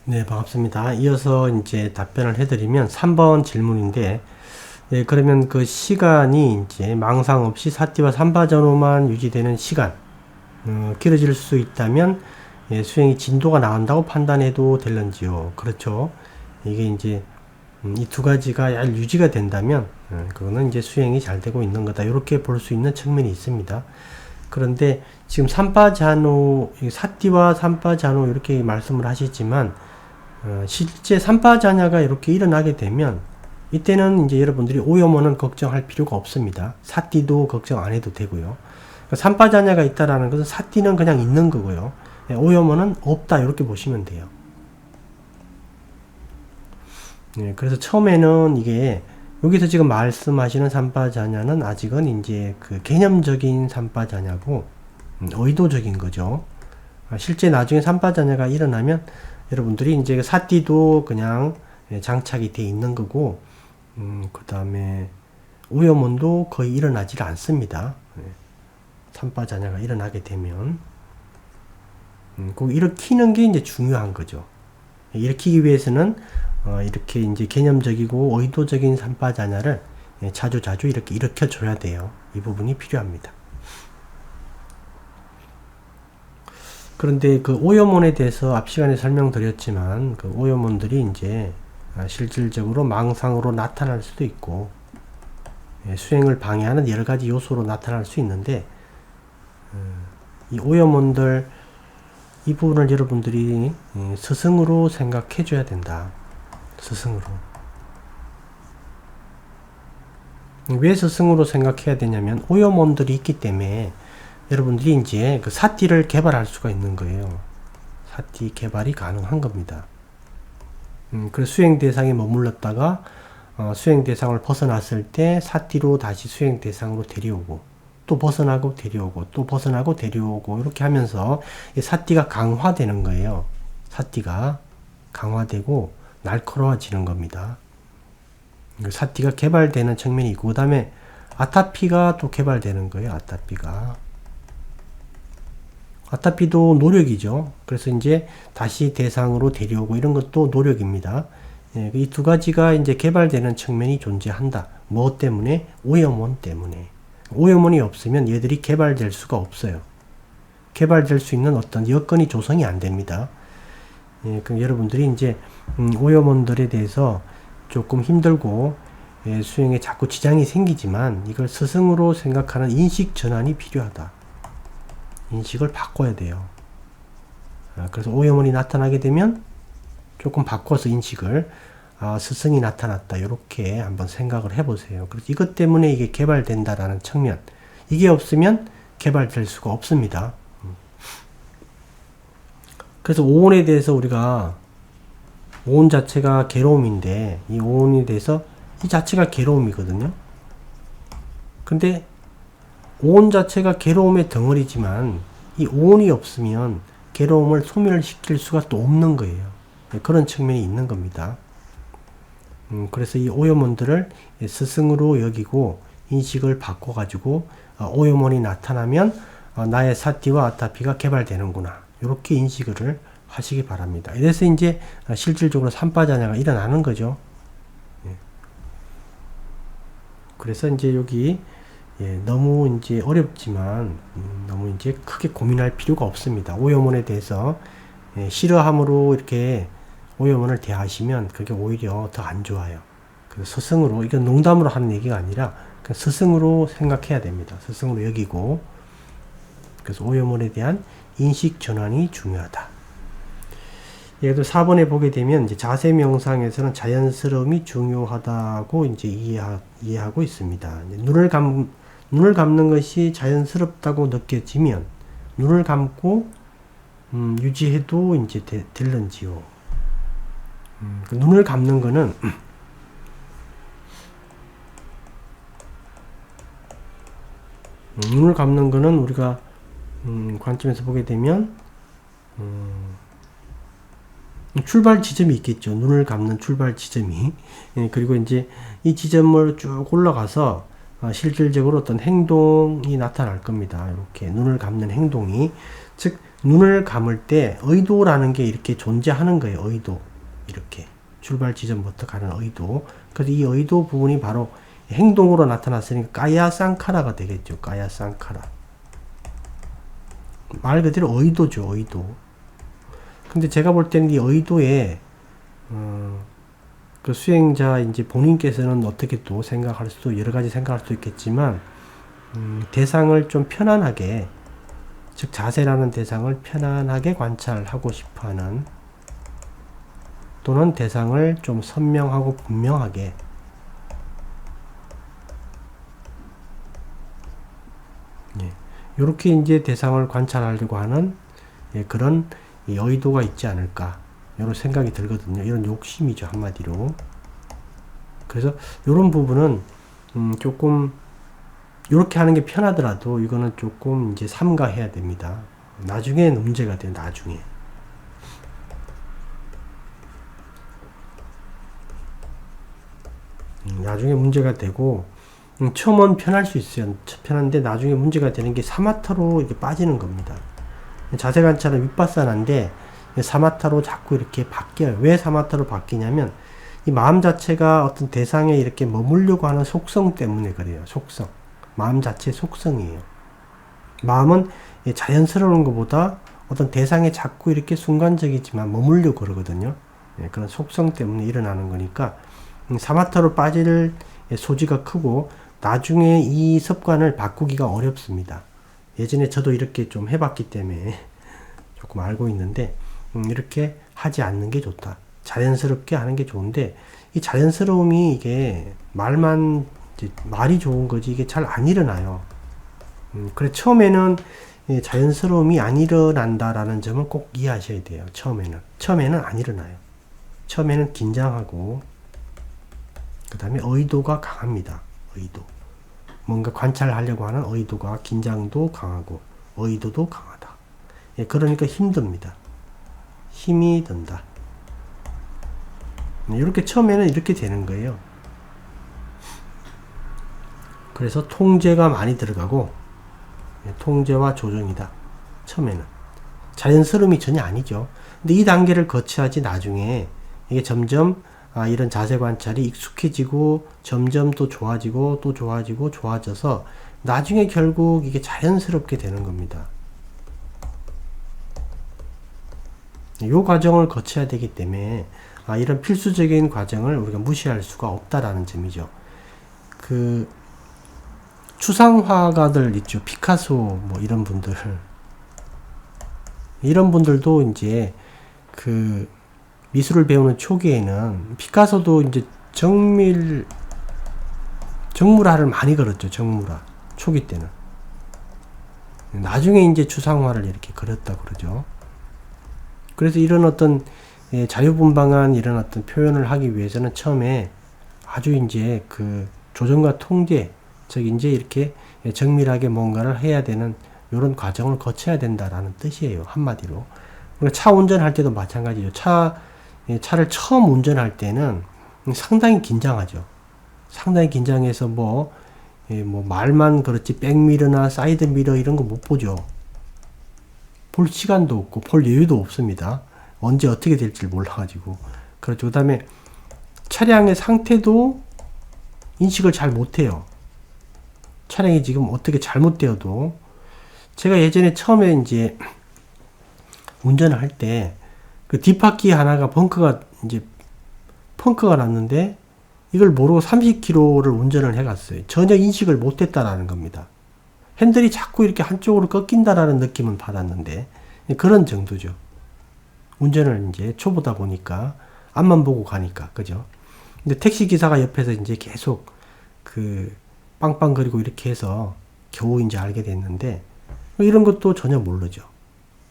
네, 반갑습니다. 이어서 이제 답변을 해드리면 3번 질문인데, 네, 그러면 그 시간이 이제 망상 없이 사티와 삼파전후만 유지되는 시간, 길어질 수 있다면, 예, 수행이 진도가 나온다고 판단해도 될런지요? 그렇죠. 이게 이제, 이 두 가지가 잘 유지가 된다면, 그거는 이제 수행이 잘 되고 있는 거다. 이렇게 볼 수 있는 측면이 있습니다. 그런데 지금 삼파자노, 사티와 삼파자노 이렇게 말씀을 하시지만, 실제 삼파자냐가 이렇게 일어나게 되면 이때는 이제 여러분들이 오염원은 걱정할 필요가 없습니다. 사띠도 걱정 안 해도 되고요. 그러니까 삼파자냐가 있다라는 것은 사띠는 그냥 있는 거고요. 오염원은 없다 이렇게 보시면 돼요. 네, 그래서 처음에는 이게 여기서 지금 말씀하시는 삼파자냐는 아직은 이제 그 개념적인 삼파자냐고 의도적인 거죠. 실제 나중에 삼파자냐가 일어나면 여러분들이 이제 사띠도 그냥 장착이 돼 있는 거고, 그 다음에 오염원도 거의 일어나질 않습니다. 삼파자냐가 일어나게 되면. 그 일으키는 게 이제 중요한 거죠. 일으키기 위해서는, 이렇게 이제 개념적이고 의도적인 삼파자냐를 자주자주 이렇게 일으켜줘야 돼요. 이 부분이 필요합니다. 그런데 그 오염원에 대해서 앞 시간에 설명드렸지만 그 오염원들이 이제 실질적으로 망상으로 나타날 수도 있고 수행을 방해하는 여러 가지 요소로 나타날 수 있는데 이 오염원들 이 부분을 여러분들이 스승으로 생각해 줘야 된다. 스승으로. 왜 스승으로 생각해야 되냐면 오염원들이 있기 때문에 여러분들이 이제 그 사띠를 개발할 수가 있는 거예요. 사띠 개발이 가능한 겁니다. 그래서 수행 대상에 머물렀다가 수행 대상을 벗어났을 때 사띠로 다시 수행 대상으로 데려오고 또 벗어나고 데려오고 또 벗어나고 데려오고 이렇게 하면서 사띠가 강화되는 거예요. 사띠가 강화되고 날카로워지는 겁니다. 사띠가 개발되는 측면이 있고 그 다음에 아타피가 또 개발되는 거예요. 아타피도 노력이죠. 그래서 이제 다시 대상으로 데려오고 이런 것도 노력입니다. 예, 이 두 가지가 이제 개발되는 측면이 존재한다. 뭐 때문에? 오염원 때문에. 오염원이 없으면 얘들이 개발될 수가 없어요. 개발될 수 있는 어떤 여건이 조성이 안 됩니다. 예, 그럼 여러분들이 이제 오염원들에 대해서 조금 힘들고 예, 수행에 자꾸 지장이 생기지만 이걸 스승으로 생각하는 인식 전환이 필요하다. 인식을 바꿔야 돼요. 그래서 오염원이 나타나게 되면 조금 바꿔서 인식을 스승이 나타났다 이렇게 한번 생각을 해보세요. 그래서 이것 때문에 이게 개발된다라는 측면 이게 없으면 개발될 수가 없습니다. 그래서 오온에 대해서 우리가 오온 자체가 괴로움인데 이 오온에 대해서 이 자체가 괴로움이거든요. 근데 오온 자체가 괴로움의 덩어리지만 이 오온이 없으면 괴로움을 소멸시킬 수가 또 없는 거예요. 그런 측면이 있는 겁니다. 그래서 이 오염원들을 스승으로 여기고 인식을 바꿔가지고 오염원이 나타나면 나의 사띠와 아타피가 개발되는구나. 이렇게 인식을 하시기 바랍니다. 이래서 이제 실질적으로 삼파자냐가 일어나는 거죠. 그래서 이제 여기 너무 이제 어렵지만 너무 이제 크게 고민할 필요가 없습니다. 오염원에 대해서 싫어함으로 이렇게 오염원을 대하시면 그게 오히려 더 안 좋아요. 그래서 스승으로 이건 농담으로 하는 얘기가 아니라 그냥 스승으로 생각해야 됩니다. 스승으로 여기고 그래서 오염원에 대한 인식 전환이 중요하다. 예를 들어 4번에 보게 되면 이제 자세 명상에서는 자연스러움이 중요하다고 이제 이해하고 있습니다. 눈을 감는 것이 자연스럽다고 느껴지면 눈을 감고 유지해도 이제 될런지요. 눈을 감는 거는 눈을 감는 거는 우리가 관점에서 보게 되면 출발 지점이 있겠죠. 눈을 감는 출발 지점이. 예, 그리고 이제 이 지점을 쭉 올라가서 실질적으로 어떤 행동이 나타날 겁니다. 이렇게 눈을 감는 행동이. 즉, 눈을 감을 때 의도라는 게 이렇게 존재하는 거예요. 의도. 이렇게. 출발 지점부터 가는 의도. 그래서 이 의도 부분이 바로 행동으로 나타났으니까 까야 쌍카라가 되겠죠. 까야 쌍카라. 말 그대로 의도죠. 의도. 근데 제가 볼 때는 이 의도에 그 수행자 이제 본인께서는 어떻게 또 생각할 수도 여러 가지 생각할 수도 있겠지만 대상을 좀 편안하게, 즉 자세라는 대상을 편안하게 관찰하고 싶어하는, 또는 대상을 좀 선명하고 분명하게, 이렇게 이제 대상을 관찰하려고 하는 그런 의도가 있지 않을까, 이런 생각이 들거든요. 이런 욕심이죠, 한마디로. 그래서 이런 부분은 조금 이렇게 하는 게 편하더라도 이거는 조금 이제 삼가해야 됩니다. 나중에는 문제가 돼요. 나중에 문제가 되고, 처음은 편할 수 있어요. 편한데 나중에 문제가 되는 게 사마타로 이렇게 빠지는 겁니다. 자세 관찰은 윗바사나인데 사마타로 자꾸 이렇게 바뀌어요. 왜 사마타로 바뀌냐면 이 마음 자체가 어떤 대상에 이렇게 머물려고 하는 속성 때문에 그래요. 속성. 마음 자체의 속성이에요. 마음은 자연스러운 것보다 어떤 대상에 자꾸 이렇게 순간적이지만 머물려고 그러거든요. 그런 속성 때문에 일어나는 거니까 사마타로 빠질 소지가 크고 나중에 이 습관을 바꾸기가 어렵습니다. 예전에 저도 이렇게 좀 해봤기 때문에 조금 알고 있는데 이렇게 하지 않는 게 좋다. 자연스럽게 하는 게 좋은데 이 자연스러움이 이게 말이 좋은 거지 이게 잘 안 일어나요. 그래 처음에는 자연스러움이 안 일어난다라는 점을 꼭 이해하셔야 돼요. 처음에는 안 일어나요. 처음에는 긴장하고 그 다음에 의도가 강합니다. 의도. 뭔가 관찰하려고 하는 의도가 긴장도 강하고 의도도 강하다. 그러니까 힘듭니다. 힘이 든다. 이렇게 처음에는 이렇게 되는 거예요. 그래서 통제가 많이 들어가고 통제와 조정이다. 처음에는. 자연스러움이 전혀 아니죠. 근데 이 단계를 거쳐야지 나중에 이게 점점 이런 자세 관찰이 익숙해지고 점점 또 좋아지고 또 좋아지고 좋아져서 나중에 결국 이게 자연스럽게 되는 겁니다. 이 과정을 거쳐야 되기 때문에 이런 필수적인 과정을 우리가 무시할 수가 없다라는 점이죠. 그 추상화가들 있죠. 피카소 뭐 이런 분들도 이제 그 미술을 배우는 초기에는 피카소도 이제 정물화를 많이 그렸죠. 정물화. 초기 때는. 나중에 이제 추상화를 이렇게 그렸다고 그러죠. 그래서 이런 어떤 자유분방한 이런 어떤 표현을 하기 위해서는 처음에 아주 이제 그 조정과 통제, 즉 이제 이렇게 정밀하게 뭔가를 해야 되는 이런 과정을 거쳐야 된다라는 뜻이에요. 한마디로. 그러니까 차 운전할 때도 마찬가지죠. 차를 처음 운전할 때는 상당히 긴장하죠. 상당히 긴장해서 뭐 말만 그렇지 백미러나 사이드미러 이런 거 못 보죠. 볼 시간도 없고 볼 여유도 없습니다. 언제 어떻게 될지 몰라가지고. 그렇죠. 그 다음에 차량의 상태도 인식을 잘 못해요. 차량이 지금 어떻게 잘못되어도. 제가 예전에 처음에 이제 운전을 할 때 그 뒷바퀴 하나가 펑크가 났는데 이걸 모르고 30km를 운전을 해갔어요. 전혀 인식을 못했다라는 겁니다. 핸들이 자꾸 이렇게 한쪽으로 꺾인다라는 느낌은 받았는데 그런 정도죠. 운전을 이제 초보다 보니까 앞만 보고 가니까 그죠. 근데 택시 기사가 옆에서 이제 계속 그 빵빵거리고 이렇게 해서 겨우 이제 알게 됐는데 이런 것도 전혀 모르죠.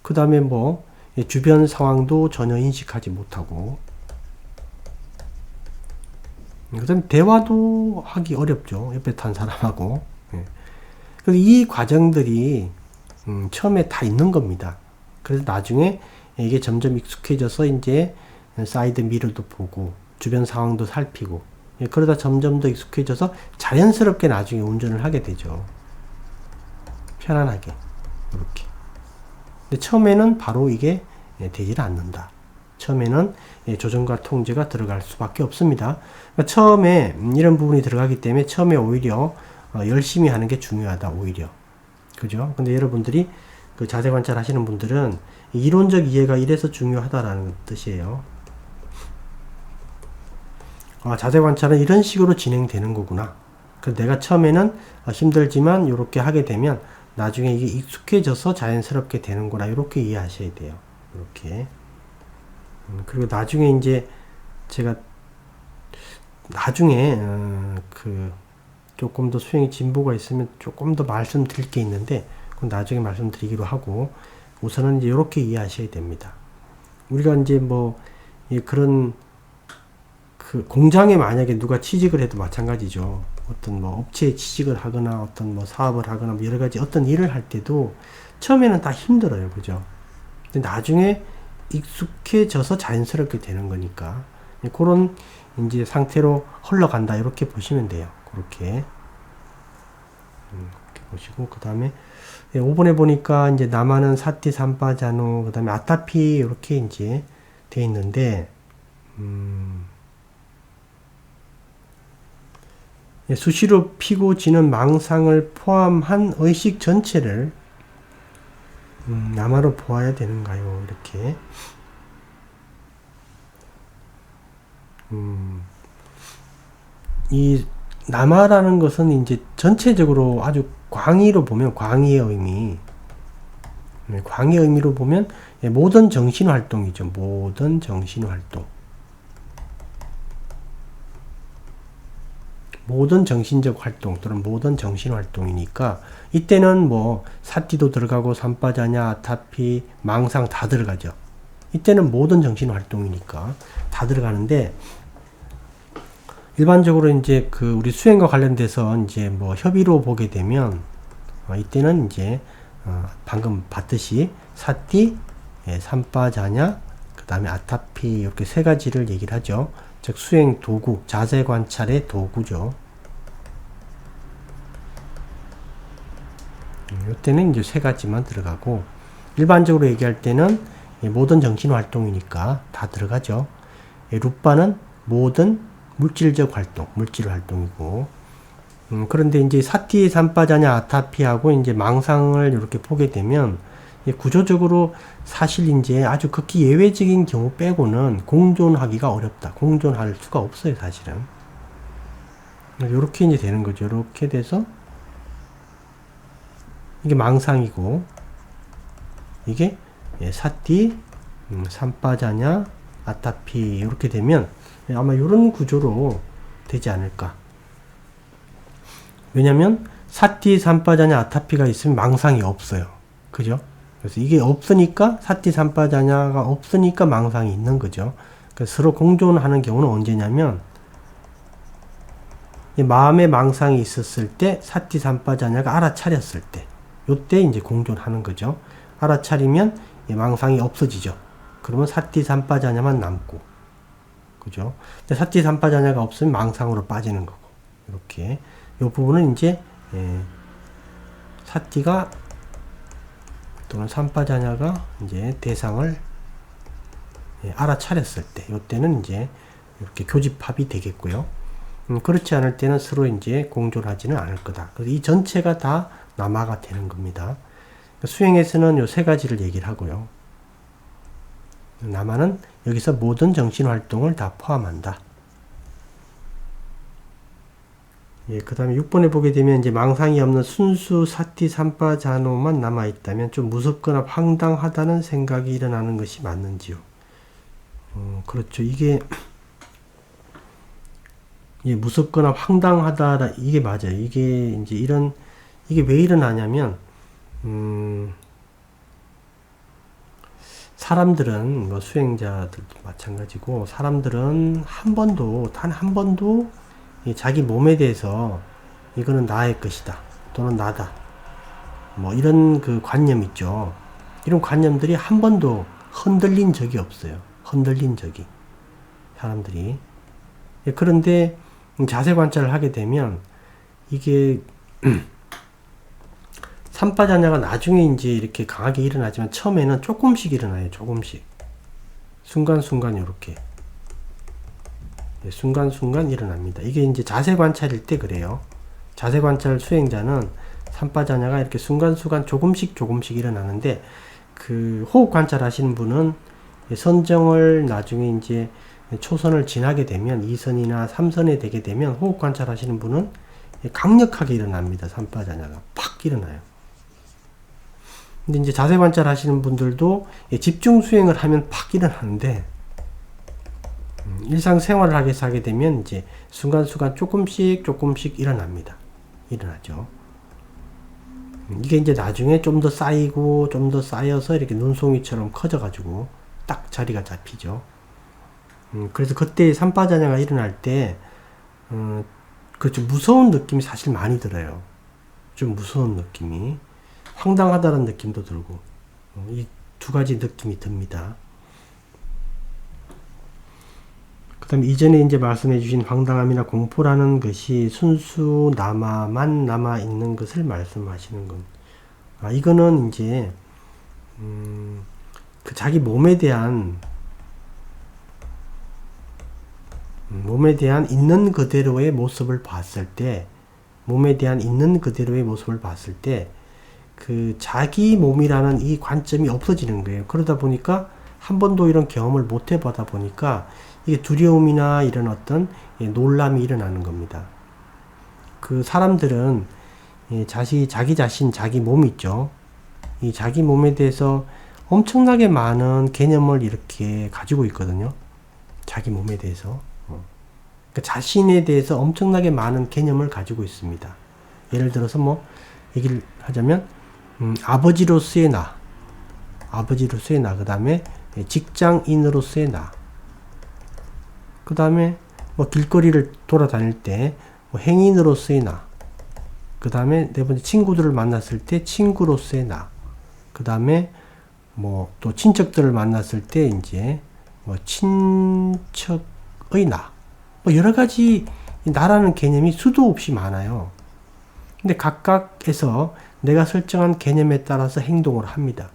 그 다음에 뭐 주변 상황도 전혀 인식하지 못하고 그 다음에 대화도 하기 어렵죠. 옆에 탄 사람하고. 그래서 이 과정들이 처음에 다 있는 겁니다. 그래서 나중에 이게 점점 익숙해져서 이제 사이드 미러도 보고 주변 상황도 살피고 예, 그러다 점점 더 익숙해져서 자연스럽게 나중에 운전을 하게 되죠. 편안하게. 이렇게. 근데 처음에는 바로 이게 되질 않는다. 처음에는 조정과 통제가 들어갈 수밖에 없습니다. 그러니까 처음에 이런 부분이 들어가기 때문에 처음에 오히려 열심히 하는 게 중요하다. 오히려. 그죠? 근데 여러분들이 그 자세 관찰 하시는 분들은 이론적 이해가 이래서 중요하다라는 뜻이에요. 아, 자세 관찰은 이런 식으로 진행되는 거구나. 그 내가 처음에는 힘들지만 이렇게 하게 되면 나중에 이게 익숙해져서 자연스럽게 되는구나. 이렇게 이해하셔야 돼요. 이렇게. 그리고 나중에 이제 제가 나중에 그 조금 더 수행이 진보가 있으면 조금 더 말씀드릴 게 있는데 그건 나중에 말씀드리기로 하고 우선은 이제 이렇게 이해하셔야 됩니다. 우리가 이제 뭐 그런 그 공장에 만약에 누가 취직을 해도 마찬가지죠. 어떤 뭐 업체에 취직을 하거나 어떤 뭐 사업을 하거나 뭐 여러 가지 어떤 일을 할 때도 처음에는 다 힘들어요. 그죠? 근데 나중에 익숙해져서 자연스럽게 되는 거니까 그런 이제 상태로 흘러간다 이렇게 보시면 돼요. 그렇게 보시고 그 다음에 5번에 보니까 이제 남아는 사티 삼파자노 그 다음에 아타피 이렇게 이제 돼 있는데 수시로 피고 지는 망상을 포함한 의식 전체를 남아로 보아야 되는가요? 이렇게 이 남아라는 것은 이제 전체적으로 아주 광의로 보면 광의의 의미 광의의 의미로 보면 모든 정신활동이죠. 모든 정신활동 모든 정신적 활동 또는 모든 정신활동이니까 이때는 뭐 사티도 들어가고 삼파자냐 아타피 망상 다 들어가죠. 이때는 모든 정신활동이니까 다 들어가는데 일반적으로 이제 그 우리 수행과 관련돼서 이제 뭐 협의로 보게 되면 이때는 이제 방금 봤듯이 사티, 삼파자냐, 그 다음에 아타피 이렇게 세 가지를 얘기를 하죠. 즉 수행 도구, 자세 관찰의 도구죠. 이때는 이제 세 가지만 들어가고 일반적으로 얘기할 때는 모든 정신 활동이니까 다 들어가죠. 루파는 모든 물질적 활동, 물질 활동이고 그런데 이제 사티, 삼파자냐, 아타피하고 이제 망상을 이렇게 보게 되면 구조적으로 사실 이제 아주 극히 예외적인 경우 빼고는 공존하기가 어렵다. 공존할 수가 없어요, 사실은. 이렇게 이제 되는 거죠. 이렇게 돼서 이게 망상이고 이게 사티, 삼파자냐, 아타피 이렇게 되면 아마 이런 구조로 되지 않을까. 왜냐면 사티, 삼파자냐, 아타피가 있으면 망상이 없어요. 그죠? 그래서 이게 없으니까 사티, 삼파자냐가 없으니까 망상이 있는 거죠. 그래서 서로 공존하는 경우는 언제냐면 마음의 망상이 있었을 때 사티, 삼파자냐가 알아차렸을 때 요때 이제 공존하는 거죠. 알아차리면 망상이 없어지죠. 그러면 사티, 삼파자냐만 남고 그죠? 근데 사티, 삼파자냐가 없으면 망상으로 빠지는 거고 이렇게 요 부분은 이제 사티가 또는 삼파자냐가 이제 대상을 알아차렸을 때 요때는 이제 이렇게 교집합이 되겠고요. 그렇지 않을 때는 서로 이제 공존하지는 않을 거다. 그래서 이 전체가 다 남아가 되는 겁니다. 수행에서는 요 세 가지를 얘기를 하고요. 남아는 여기서 모든 정신활동을 다 포함한다. 그 다음에 6번에 보게 되면 이제 망상이 없는 순수 사티 삼파자노만 남아있다면 좀 무섭거나 황당하다는 생각이 일어나는 것이 맞는지요? 그렇죠. 이게 무섭거나 황당하다, 이게 맞아요. 이게 이제 이게 왜 일어나냐면, 사람들은, 뭐 수행자들도 마찬가지고, 사람들은 단 한 번도 자기 몸에 대해서 이거는 나의 것이다. 또는 나다. 뭐 이런 그 관념 있죠. 이런 관념들이 한 번도 흔들린 적이 없어요. 흔들린 적이. 사람들이. 그런데 자세 관찰을 하게 되면 이게 산파자냐가 나중에 이제 이렇게 강하게 일어나지만 처음에는 조금씩 일어나요. 조금씩. 순간순간 이렇게. 순간순간 일어납니다. 이게 이제 자세 관찰일 때 그래요. 자세 관찰 수행자는 산파자냐가 이렇게 순간순간 조금씩 일어나는데 그 호흡 관찰 하시는 분은 선정을 나중에 이제 초선을 지나게 되면 2선이나 3선에 되게 되면 호흡 관찰 하시는 분은 강력하게 일어납니다. 산파자냐가 팍 일어나요. 근데 이제 자세 관찰 하시는 분들도 집중 수행을 하면 팍 일어나는데 일상생활을 하게 되면 이제 순간순간 조금씩 일어납니다. 일어나죠. 이게 이제 나중에 좀 더 쌓이고 좀 더 쌓여서 이렇게 눈송이처럼 커져가지고 딱 자리가 잡히죠. 그래서 그때 산파자냐가 일어날 때 그 좀 무서운 느낌이 사실 많이 들어요. 좀 무서운 느낌이. 황당하다는 느낌도 들고 이 두 가지 느낌이 듭니다. 그 다음에 이전에 이제 말씀해 주신 황당함이나 공포라는 것이 순수 남아만 남아 있는 것을 말씀하시는 건. 이거는 이제 그 자기 몸에 대한 있는 그대로의 모습을 봤을 때, 그 자기 몸이라는 이 관점이 없어지는 거예요. 그러다 보니까 한 번도 이런 경험을 못 해보다 보니까 이게 두려움이나 이런 어떤 놀람이 일어나는 겁니다. 그 사람들은 자기 자신, 자기 몸 있죠. 이 자기 몸에 대해서 엄청나게 많은 개념을 이렇게 가지고 있거든요. 자기 몸에 대해서. 그러니까 자신에 대해서 엄청나게 많은 개념을 가지고 있습니다. 예를 들어서 뭐 얘기를 하자면 아버지로서의 나, 그 다음에 직장인으로서의 나, 그 다음에 뭐 길거리를 돌아다닐 때 뭐 행인으로서의 나, 그 다음에 네 번째 친구들을 만났을 때 친구로서의 나, 그 다음에 뭐 또 친척들을 만났을 때 이제 뭐 친척의 나, 뭐 여러 가지 나라는 개념이 수도 없이 많아요. 근데 각각에서 내가 설정한 개념에 따라서 행동을 합니다.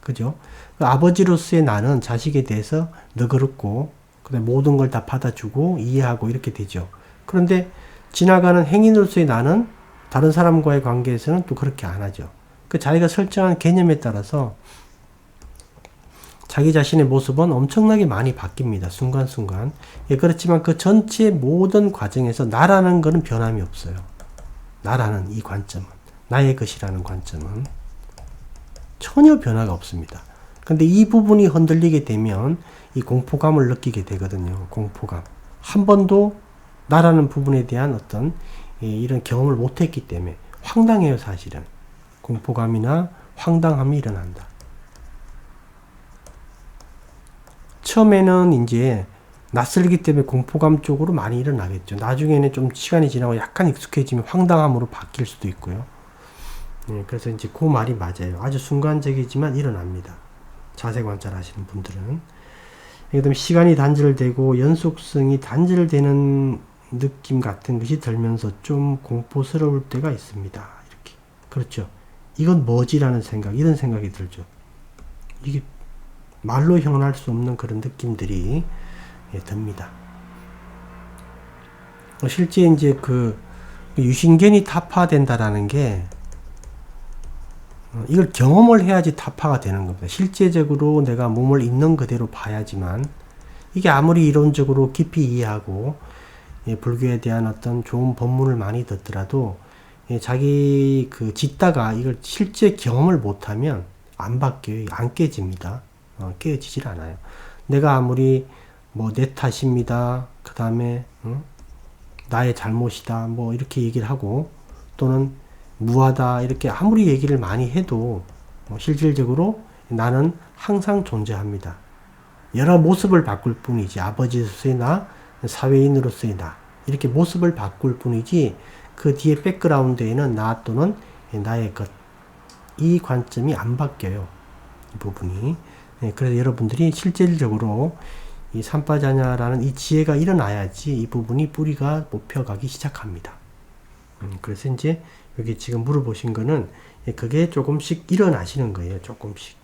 그죠? 그 아버지로서의 나는 자식에 대해서 너그럽고, 그다음에 모든 걸 다 받아주고, 이해하고 이렇게 되죠. 그런데 지나가는 행인으로서의 나는 다른 사람과의 관계에서는 또 그렇게 안 하죠. 그 자기가 설정한 개념에 따라서 자기 자신의 모습은 엄청나게 많이 바뀝니다. 순간순간. 그렇지만 그 전체 모든 과정에서 나라는 거는 변함이 없어요. 나라는 이 관점은, 나의 것이라는 관점은 전혀 변화가 없습니다. 근데 이 부분이 흔들리게 되면 이 공포감을 느끼게 되거든요. 공포감. 한 번도 나라는 부분에 대한 어떤 이런 경험을 못했기 때문에 황당해요, 사실은. 공포감이나 황당함이 일어난다. 처음에는 이제 낯설기 때문에 공포감 쪽으로 많이 일어나겠죠. 나중에는 좀 시간이 지나고 약간 익숙해지면 황당함으로 바뀔 수도 있고요. 그래서 이제 그 말이 맞아요. 아주 순간적이지만 일어납니다. 자세 관찰하시는 분들은. 그다음에 시간이 단절되고 연속성이 단절되는 느낌 같은 것이 들면서 좀 공포스러울 때가 있습니다. 이렇게. 그렇죠. 이건 뭐지라는 생각, 이런 생각이 들죠. 이게 말로 형언할 수 없는 그런 느낌들이 듭니다. 실제 이제 그 유신견이 타파된다라는 게 이걸 경험을 해야지 타파가 되는 겁니다. 실제적으로 내가 몸을 있는 그대로 봐야지만, 이게 아무리 이론적으로 깊이 이해하고 불교에 대한 어떤 좋은 법문을 많이 듣더라도 자기 그 짓다가 이걸 실제 경험을 못하면 안 바뀌어요. 안 깨집니다. 깨어지질 않아요. 내가 아무리 뭐 내 탓입니다. 그 다음에 나의 잘못이다. 뭐 이렇게 얘기를 하고, 또는 무하다 이렇게 아무리 얘기를 많이 해도 실질적으로 나는 항상 존재합니다. 여러 모습을 바꿀 뿐이지, 아버지로서의 나, 사회인으로서의 나, 이렇게 모습을 바꿀 뿐이지 그 뒤에 백그라운드에는 나 또는 나의 것, 이 관점이 안 바뀌어요. 이 부분이. 그래서 여러분들이 실질적으로 이 산파자냐라는 이 지혜가 일어나야지 이 부분이 뿌리가 뽑혀가기 시작합니다. 그래서 이제 여기 지금 물어보신 거는 그게 조금씩 일어나시는 거예요. 조금씩.